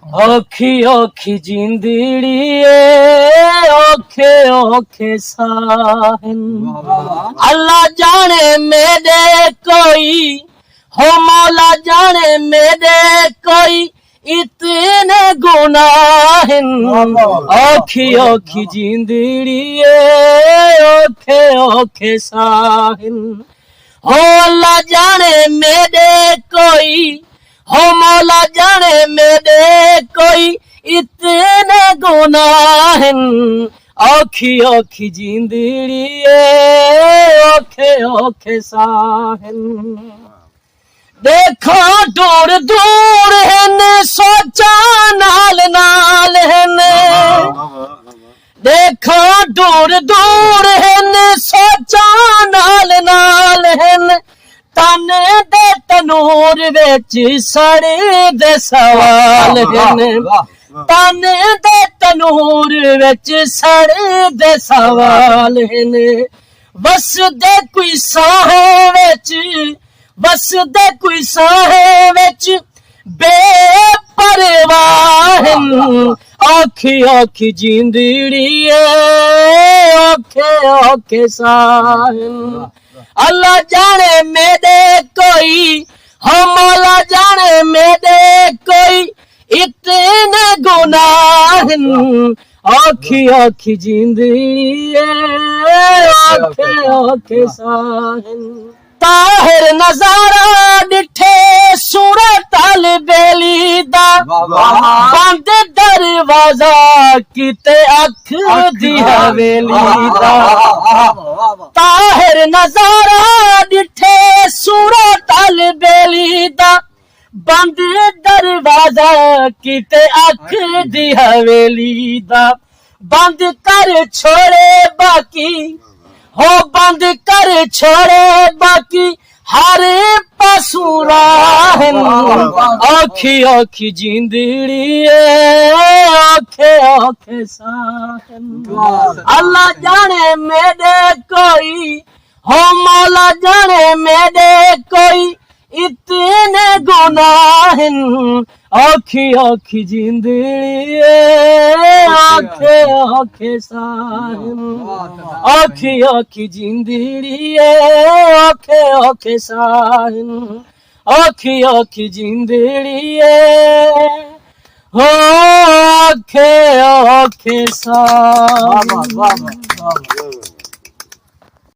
औखी औखी जिंदड़िए औखे औखे साहिन। अल्लाह जाने मेरे कोई हो मौला जाने मेरे कोई इतने गुनाहिन। औखी औखी जिंदड़िए औखे औखे साहिन। हो अल्लाह जाने मेरे कोई हो मौला जाने मेरे कोई इतने गुनाहिन। औखी औखी जिंदड़िए औखे औखे साहिन। देखो दूर दूर हन सोचा नाल नाल हन। देखो दूर दूर हन सोचा नाल नाल हन। ताने दे तनूर विच सड़े दे सवाल हन। ताने दे तनूर विच सड़े दे सवाल हन। वसदे कोई साहे विच वसदे कोई साहे विच बेपरवाह। औखी औखी जिंदड़िए औखे औखे साहिन। अल्लाह जाने मेरे कोई हो मौला जाने मेरे कोई इतने गुनाहिन। औखी औखी जिंदड़िए औखे औखे साहिन। ताहिर नजारा डिठे सूरत अल बेली दा बंद दरवाजा किते अख दी हवेली दा। ताहिर नजारा डिठे सूरत अल बेली दा बंद दरवाजा किते अख दी हवेली दा। बंद कर छोड़े बाकी हो बंद कर छोड़े बाकी हर पासू राहन। औखी औखी जिंदड़िए औखे औखे साहिन। अल्लाह जाने मेरे कोई हो मौला जाने मेरे कोई इतने गुनाहिन। औखी औखी जिंदड़िए औखे औखे साहिन। औखी औखी जिंदड़िए औखे औखे साहिन। औखी औखी जिंदड़िए औखे औखे साहिन।